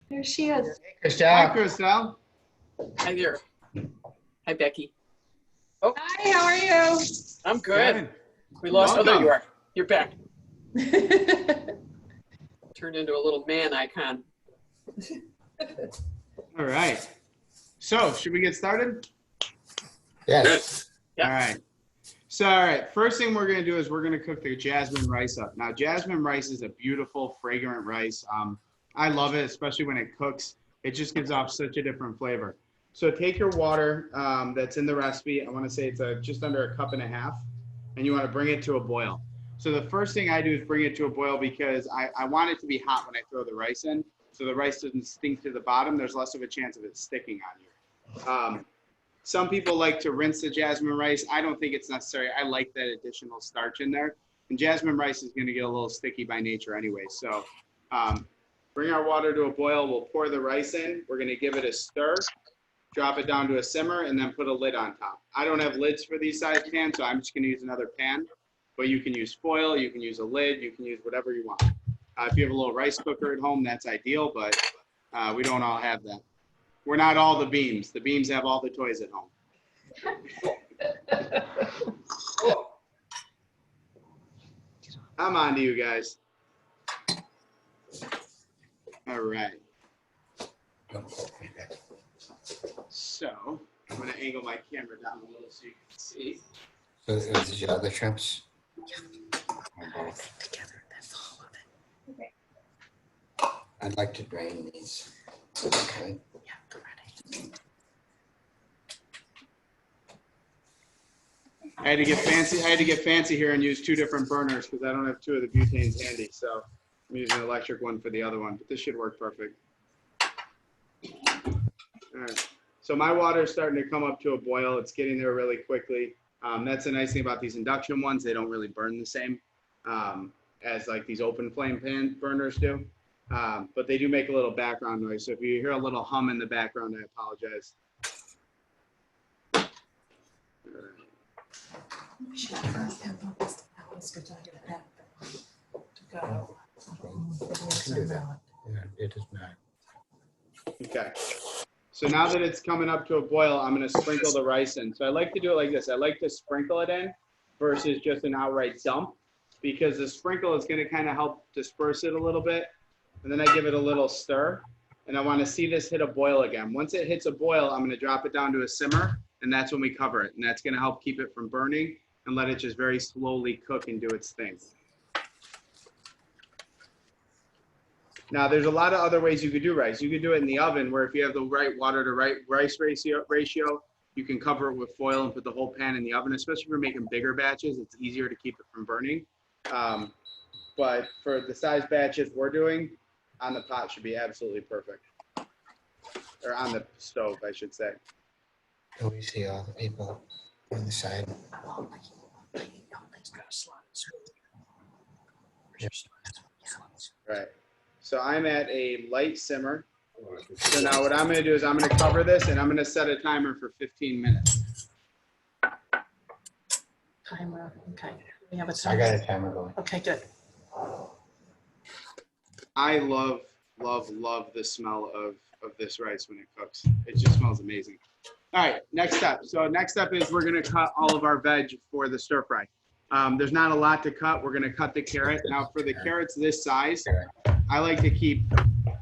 There she is. Hey, Hi, Crystelle. Crystelle. Hi there. Hi, Becky. Oh, Hi, how are you? I'm good. Good. We lost. Oh, there Welcome. you are. You're back. Turned into a little man icon. All right. So, should we get started? Yes. Yeah. All right. So, all right. First thing we're going to do is we're going to cook the jasmine rice up. Now, jasmine rice is a beautiful, fragrant rice. I love it, especially when it cooks. It just gives off such a different flavor. So, take your water that's in the recipe. I want to say it's just under 1.5 cups, and you want to bring it to a boil. So, the first thing I do is bring it to a boil because I want it to be hot when I throw the rice in. So the rice doesn't stink to the bottom. There's less of a chance of it sticking on you. Some people like to rinse the jasmine rice. I don't think it's necessary. I like that additional starch in there. And jasmine rice is going to get a little sticky by nature anyway. So bring our water to a boil. We'll pour the rice in. We're going to give it a stir, drop it down to a simmer, and then put a lid on top. I don't have lids for these size pans, so I'm just going to use another pan. But you can use foil. You can use a lid. You can use whatever you want. If you have a little rice cooker at home, that's ideal, but we don't all have that. We're not all the Beams. The Beams have all the toys at home. I'm on to you guys. All right. So I'm going to angle my camera down a little so you can see. So this is your other shrimps? Together, that's all of it. Okay. I'd like to drain these. Okay. Yeah, go ready. I had to get fancy here and use 2 different burners because I don't have 2 of the butanes handy. So I'm using an electric one for the other one, but this should work perfect. All right. So my water is starting to come up to a boil. It's getting there really quickly. That's the nice thing about these induction ones. They don't really burn the same as like these open flame pan burners do. But they do make a little background noise. So if you hear a little hum in the background, I apologize. I can do that. Yeah, it is not. Okay. So now that it's coming up to a boil, I'm going to sprinkle the rice in. So I like to do it like this. I like to sprinkle it in versus just an outright dump because the sprinkle is going to kind of help disperse it a little bit. And then I give it a little stir. And I want to see this hit a boil again. Once it hits a boil, I'm going to drop it down to a simmer. And that's when we cover it. And that's going to help keep it from burning and let it just very slowly cook and do its thing. Now, there's a lot of other ways you could do rice. You could do it in the oven where if you have the right water to rice ratio, you can cover it with foil and put the whole pan in the oven, especially if you're making bigger batches. It's easier to keep it from burning. But for the size batches we're doing, on the pot should be absolutely perfect. Or on the stove, I should say. Can we see all the people on the side? Right. So I'm at a light simmer. So now what I'm going to do is I'm going to cover this and I'm going to set a timer for 15 minutes. Timer, okay. We have a I timer. got a timer going. Okay, good. I love, love, love the smell of this rice when it cooks. It just smells amazing. All right, next step. So next step is we're going to cut all of our veg for the stir fry. There's not a lot to cut. We're going to cut the carrot. Now for the carrots this size, I like to keep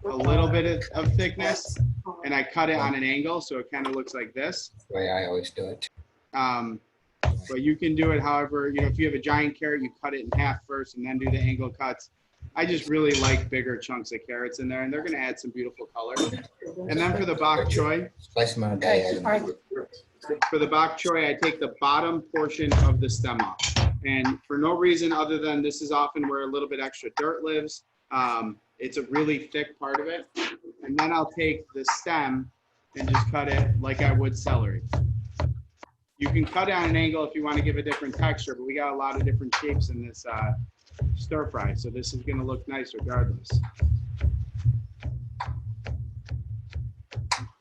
a little bit of thickness and I cut it on an angle so it kind of looks like this. That's the way I always do it. But you can do it however, if you have a giant carrot, you cut it in half first and then do the angle cuts. I just really like bigger chunks of carrots in there and they're going to add some beautiful color. And then for the bok choy, Slice them on a Okay, all right. diagonal. for the bok choy, I take the bottom portion of the stem off. And for no reason other than this is often where a little bit extra dirt lives. It's a really thick part of it. And then I'll take the stem and just cut it like I would celery. You can cut it on an angle if you want to give a different texture, but we got a lot of different shapes in this stir fry. So this is going to look nice regardless.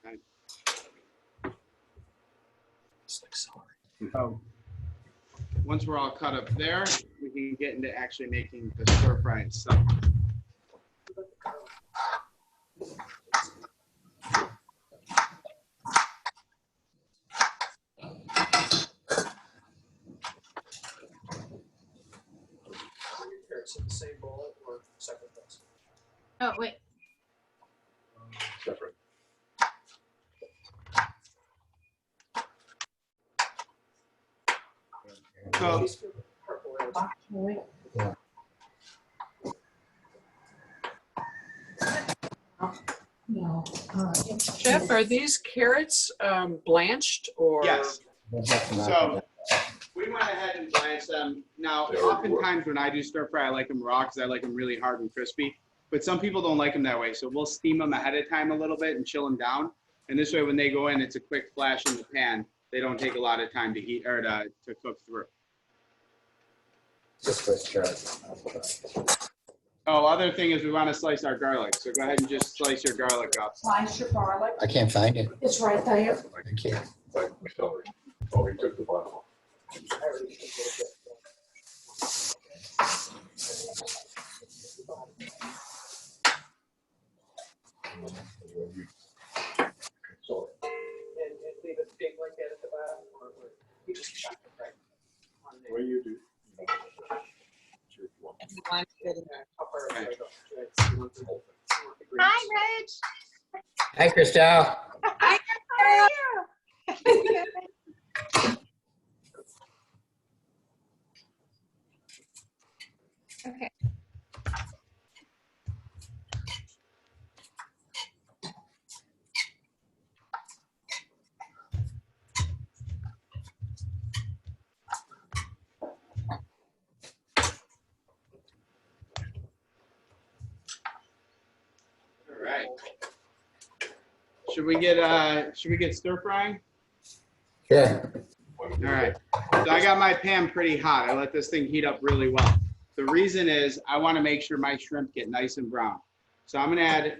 Okay. So once we're all cut up there, we can get into actually making the stir fry itself. Oh, wait. Separate. So, Wait. Yeah. No. Chef, are these carrots blanched or? yes. There's nothing wrong So with we went ahead and blanched them. Now, They already oftentimes when I do stir fry, I like them raw because I like them really hard and crispy. But some people don't like them that way, so we'll steam them ahead of time a little bit and chill them down. And this way, when they go in, it's a quick flash in the pan. They don't take a lot of time to heat or to cook through. just Swiss chard. Oh, other thing is we want to slice our garlic. So go ahead and just slice your garlic up. Slice your garlic. I can't find it. It's right there. I can't. Like celery. Oh, he took the bottom off. So, And leave it big like that at the bottom, or you just chop it right on there. what do you do? Sure, if you want. And you want it in a cover, Okay. like a- you want the- you want the greens. Hi, Rich. Hi, Crystelle. Hi, how are you? Okay. All right. Should we get stir frying? Sure. All right. So I got my pan pretty hot. I let this thing heat up really well. The reason is I want to make sure my shrimp get nice and brown. So I'm going to add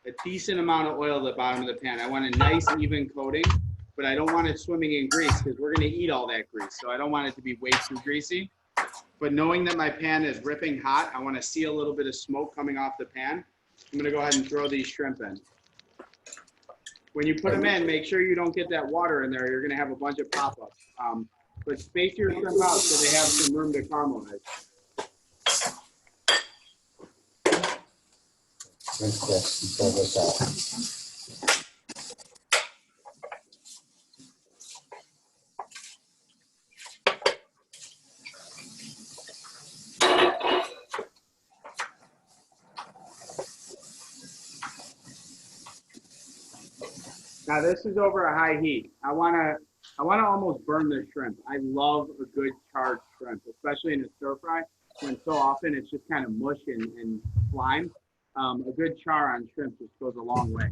a decent amount of oil to the bottom of the pan. I want a nice even coating, but I don't want it swimming in grease because we're going to eat all that grease. So I don't want it to be way too greasy. But knowing that my pan is ripping hot, I want to see a little bit of smoke coming off the pan. I'm going to go ahead and throw these shrimp in. When you put them in, make sure you don't get that water in there. You're going to have a bunch of pop-ups. But space your shrimp out so they have some room to caramelize. Rinse this and throw this out. Now this is over a high heat. I wanna almost burn the shrimp. I love a good charred shrimp, especially in a stir fry, when so often it's just kind of mush and slime. A good char on shrimp just goes a long way.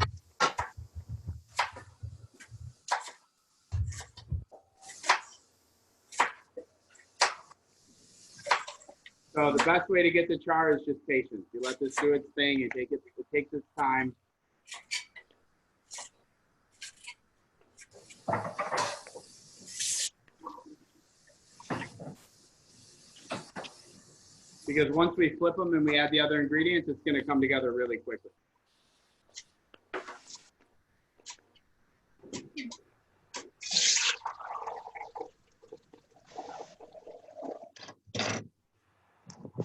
So the best way to get the char is just patience. You let this do its thing. It takes its time. Because once we flip them and we add the other ingredients, it's going to come together really quickly.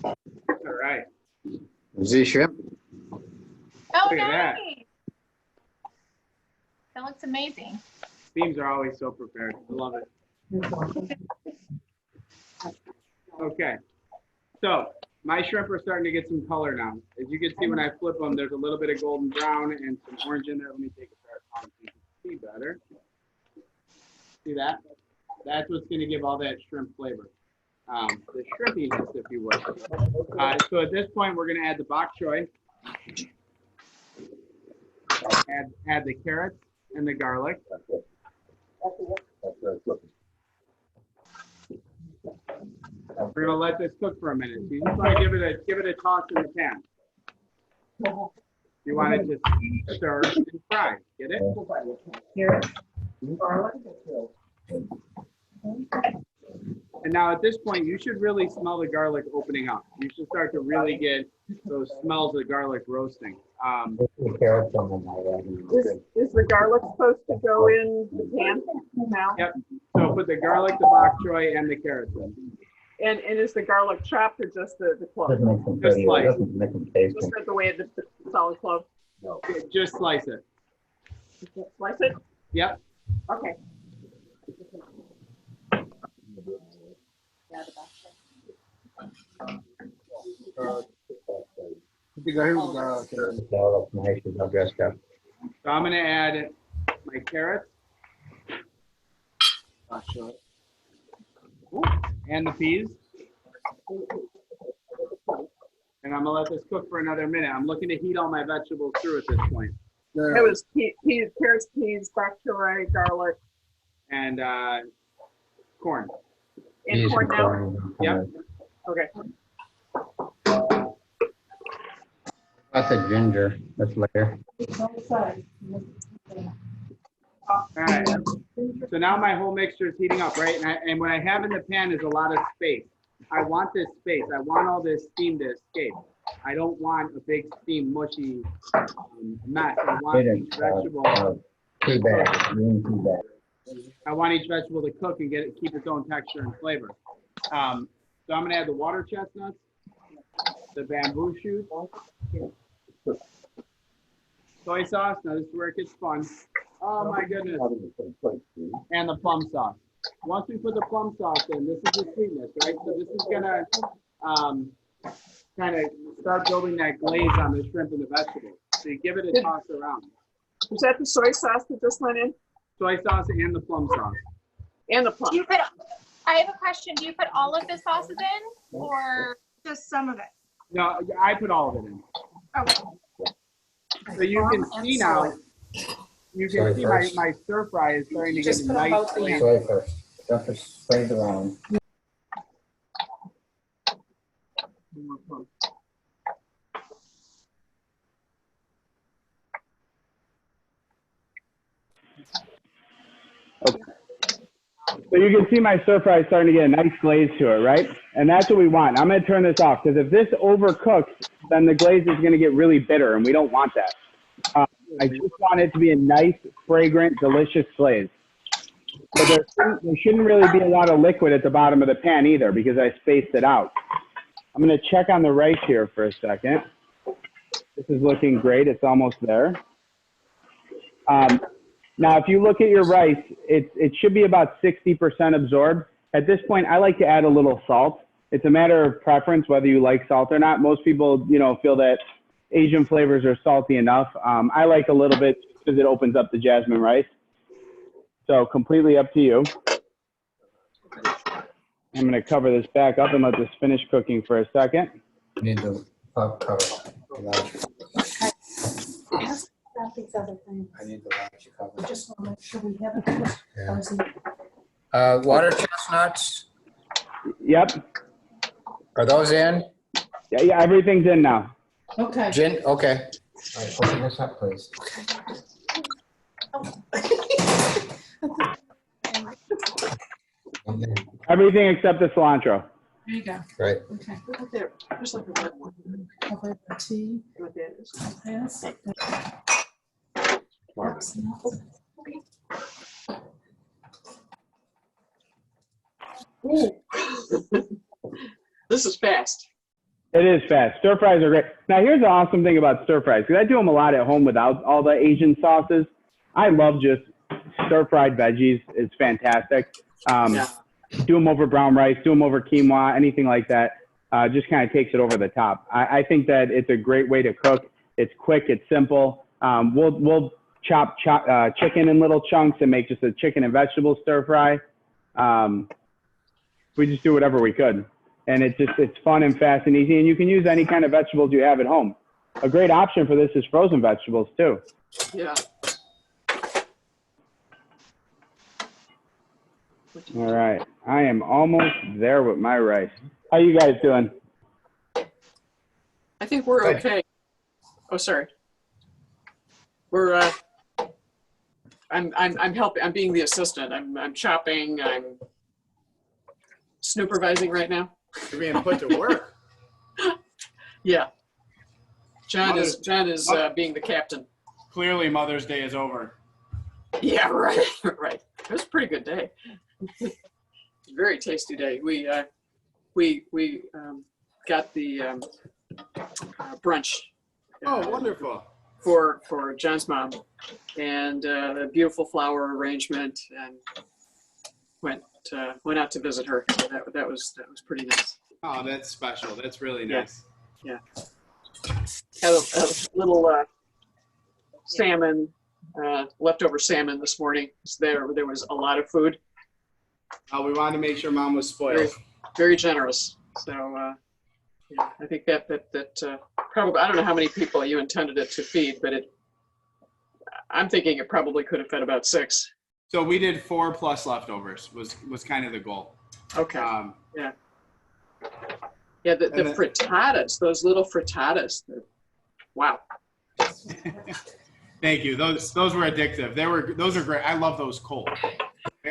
All right. Z shrimp. Oh, Look at that. nice. That looks amazing. Themes are always so prepared. I love it. Okay. So my shrimp are starting to get some color now. As you can see when I flip them, there's a little bit of golden brown and some orange in there. Let me take a pair of tongs so you can see better. See that? That's what's going to give all that shrimp flavor. The shrimpiness, if you will. So at this point, we're going to add the bok choy. Add the carrots and the garlic. We're gonna let this cook for a minute. So you just want to give it a toss in the pan. You want it to stir and fry. Get it? And now at this point, you should really smell the garlic opening up. You should start to really get those smells of garlic roasting. The carrots on them already. Is the garlic supposed to go in the pan now? Yep. So put the garlic, the bok choy, and the carrots in. And is the garlic chopped or just the clove? Doesn't make them Just pretty, like- it doesn't make them tasty. Just the way the solid clove. Just slice it. Slice it? Yep. Okay. So that's nice, it's all dressed up. So I'm gonna add my carrots. Ooh, and the peas. And I'm gonna let this cook for another minute. I'm looking to heat all my vegetables through at this point. It was peas, carrots, peas, bok choy, garlic, And corn. and Peas corn and now. corn. Yep. Okay. That's a ginger, that's layer. All right. So now my whole mixture is heating up, right? And what I have in the pan is a lot of space. I want this space. I want all this steam to escape. I don't want a big steam mushy mess. I want each vegetable. Tea bag, green tea bag. I want each vegetable to cook and keep its own texture and flavor. So I'm gonna add the water chestnuts, the bamboo shoots, soy sauce. Now this is where it gets fun. Oh my goodness. And the plum sauce. Once we put the plum sauce in, this is the sweetness, right? So this is gonna kind of start building that glaze on the shrimp and the vegetables. So you give it a toss around. Is that the soy sauce that just went in? Soy sauce and the plum sauce. And the plum? Do you put, I have a question. Do you put all of the sauces in or just some of it? No, I put all of it in. Okay. So you can see now, you can Soy see first. my stir fry is starting to get Just a put nice both in. glaze. Soy first, stuff is sprayed around. So you can see my stir fry is starting to get a nice glaze to it, right? And that's what we want. I'm going to turn this off because if this overcooks, then the glaze is going to get really bitter, and we don't want that. I just want it to be a nice, fragrant, delicious glaze. But there shouldn't really be a lot of liquid at the bottom of the pan either because I spaced it out. I'm going to check on the rice here for a second. This is looking great. It's almost there. Now, if you look at your rice, it should be about 60% absorbed. At this point, I like to add a little salt. It's a matter of preference whether you like salt or not. Most people, feel that Asian flavors are salty enough. I like a little bit because it opens up the jasmine rice. So completely up to you. I'm going to cover this back up and let this finish cooking for a second. Need the cover. These other things. I need the large cover. We just want to make sure we have it. Yeah. Water chestnuts, Yep. are those in? Yeah, everything's in now. Okay. Gin, okay. All right, open this up, please. And then- Everything except the cilantro. There you go. Right. Okay. Look at there. There's like a red one. Over the tea. What that is. Yes. Ooh. This is fast. It is fast. Stir fries are great. Now, here's the awesome thing about stir fries, because I do them a lot at home without all the Asian sauces. I love just stir fried veggies. It's fantastic. Yeah. Do them over brown rice, do them over quinoa, anything like that. Just kind of takes it over the top. I think that it's a great way to cook. It's quick. It's simple. We'll chop chicken in little chunks and make just a chicken and vegetable stir fry. We just do whatever we could. And it's fun and fast and easy. And you can use any kind of vegetables you have at home. A great option for this is frozen vegetables too. Yeah. All right. I am almost there with my rice. How you guys doing? I think we're okay. Oh, sorry. We're I'm helping. I'm being the assistant. I'm chopping. I'm supervising right now. You're being put to work. Yeah. John is being the captain. Clearly, Mother's Day is over. Yeah, right, right. It was a pretty good day. Very tasty day. We we got the brunch. Oh, wonderful. For John's mom, and a beautiful flower arrangement, and went out to visit her. That was pretty nice. Oh, that's special. That's really nice. Yeah. Had a little salmon, leftover salmon this morning. There was a lot of food. We wanted to make sure Mom was spoiled. Very generous. So yeah, I think that probably, I don't know how many people you intended it to feed, but I'm thinking it probably could have fed about 6. So we did 4 plus leftovers was kind of the goal. Okay. Yeah. Yeah, the frittatas, those little frittatas. Wow. Thank you. Those were addictive. Those are great. I love those cold.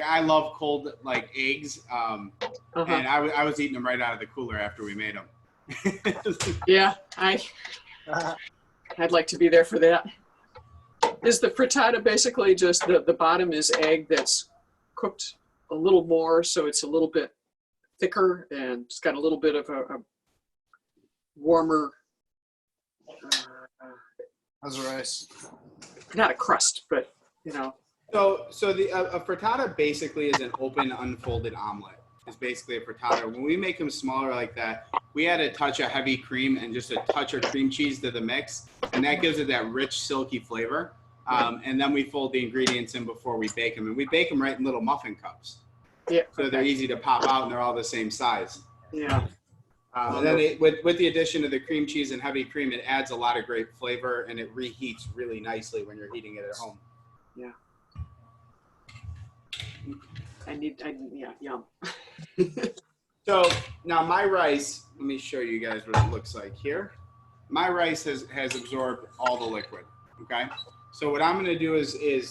I love cold like eggs. And I was eating them right out of the cooler after we made them. Yeah, I'd like to be there for that. Is the frittata basically just the bottom is egg that's cooked a little more, so it's a little bit thicker and it's got a little bit of a warmer, How's the rice? not a crust, but you know. So the a frittata basically is an open, unfolded omelet. Is basically a frittata. When we make them smaller like that, we add a touch of heavy cream and just a touch of cream cheese to the mix, and that gives it that rich, silky flavor. And then we fold the ingredients in before we bake them, and we bake them right in little muffin cups. Yeah. So they're easy to pop out, and they're all the same size. Yeah. And then with the addition of the cream cheese and heavy cream, it adds a lot of great flavor, and it reheats really nicely when you're eating it at home. Yeah. Yeah, yum. So now my rice, let me show you guys what it looks like here. My rice has absorbed all the liquid, okay? So what I'm gonna do is it's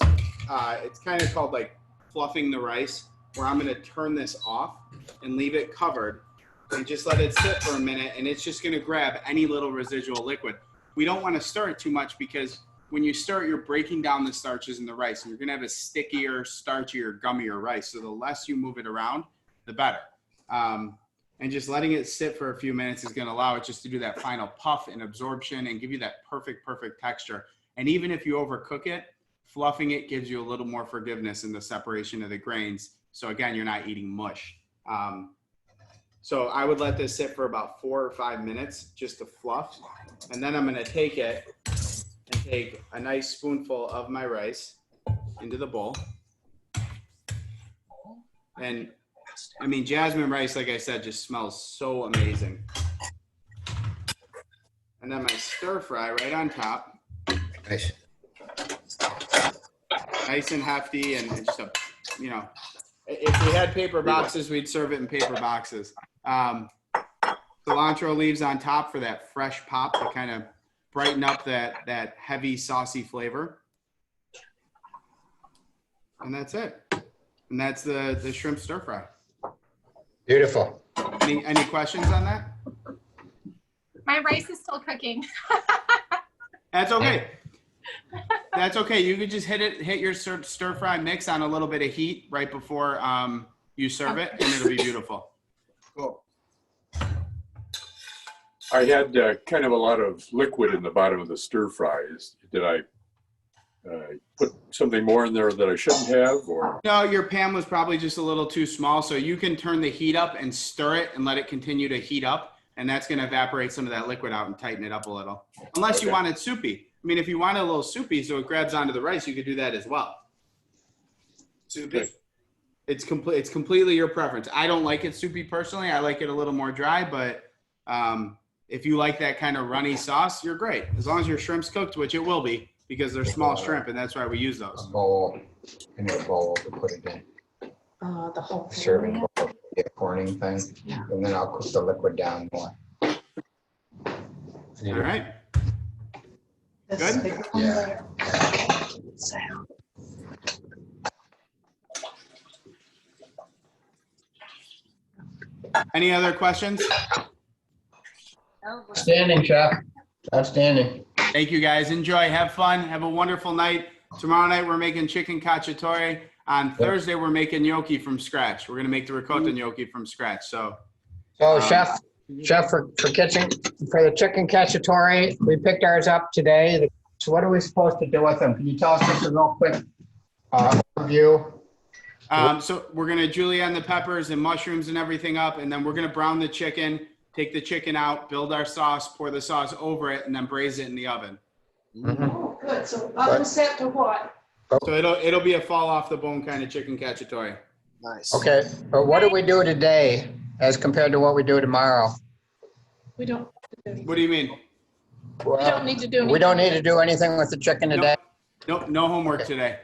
kind of called like fluffing the rice, where I'm gonna turn this off and leave it covered and just let it sit for a minute, and it's just gonna grab any little residual liquid. We don't wanna stir it too much, because when you stir it, you're breaking down the starches in the rice, and you're gonna have a stickier, starchier, gummier rice. So the less you move it around, the better. And just letting it sit for a few minutes is gonna allow it just to do that final puff and absorption and give you that perfect texture. And even if you overcook it, fluffing it gives you a little more forgiveness in the separation of the grains. So again, you're not eating mush. So I would let this sit for about 4 or 5 minutes just to fluff. And then I'm gonna take it and take a nice spoonful of my rice into the bowl. And I mean, jasmine rice, like I said, just smells so amazing. And then my stir fry right on top. Nice. Nice and hefty, and just a, you know, if we had paper boxes, we'd serve it in paper boxes. Cilantro leaves on top for that fresh pop to kind of brighten up that heavy, saucy flavor. And that's it. And that's the shrimp stir fry. Beautiful. Any questions on that? My rice is still cooking. That's okay. That's okay. You could just hit your stir fry mix on a little bit of heat right before you serve it, and it'll be beautiful. Cool. I had kind of a lot of liquid in the bottom of the stir fries. Did I put something more in there that I shouldn't have, or? No, your pan was probably just a little too small, so you can turn the heat up and stir it and let it continue to heat up, and that's going to evaporate some of that liquid out and tighten it up a little. Unless you want it soupy. I mean, if you want it a little soupy so it grabs onto the rice, you could do that as well. Soupy. It's completely your preference. I don't like it soupy personally. I like it a little more dry, but if you like that kind of runny sauce, you're great. As long as your shrimp's cooked, which it will be, because they're small shrimp, and that's why we use A those. bowl, in a bowl to put it in. The whole thing. Serving bowl, the corning thing, and then I'll cook the liquid down more. All right. This Good? big one Yeah. there. Sound. Any other questions? Outstanding, Chef. Outstanding. Thank you, guys. Enjoy. Have fun. Have a wonderful night. Tomorrow night, we're making chicken cacciatore. On Thursday, we're making gnocchi from scratch. We're going to make the ricotta gnocchi from scratch. So So chef for kitchen, for the chicken cacciatore, we picked ours up today. So what are we supposed to do with them? Can you tell us just a real quick overview? So we're gonna julienne the peppers and mushrooms and everything up, and then we're gonna brown the chicken, take the chicken out, build our sauce, pour the sauce over it, and then braise it in the oven. Oh, good. So oven set to what? So it'll be a fall off the bone kind of chicken cacciatore. Nice. Okay, but what do we do today as compared to what we do tomorrow? We don't. What do you mean? We don't need to do anything. We don't need to do anything with the chicken today? Nope, no homework today.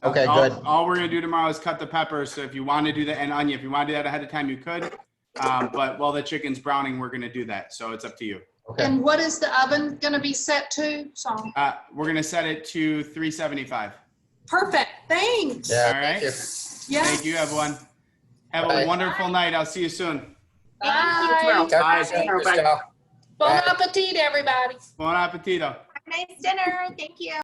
Okay, all, good. All we're gonna do tomorrow is cut the peppers. So if you want to do that, and onion, if you want to do that ahead of time, you could. But while the chicken's browning, we're gonna do that. So it's up to you. Okay. And what is the oven going to be set to? So We're gonna set it to 375. perfect. Thanks. Yeah, All thank right. you. Yeah. Thank you, everyone. Have Bye. a wonderful night. I'll see you soon. Bye. Bye. Bye. Bon appetit, everybody. Buon appetito. Nice dinner. Thank you.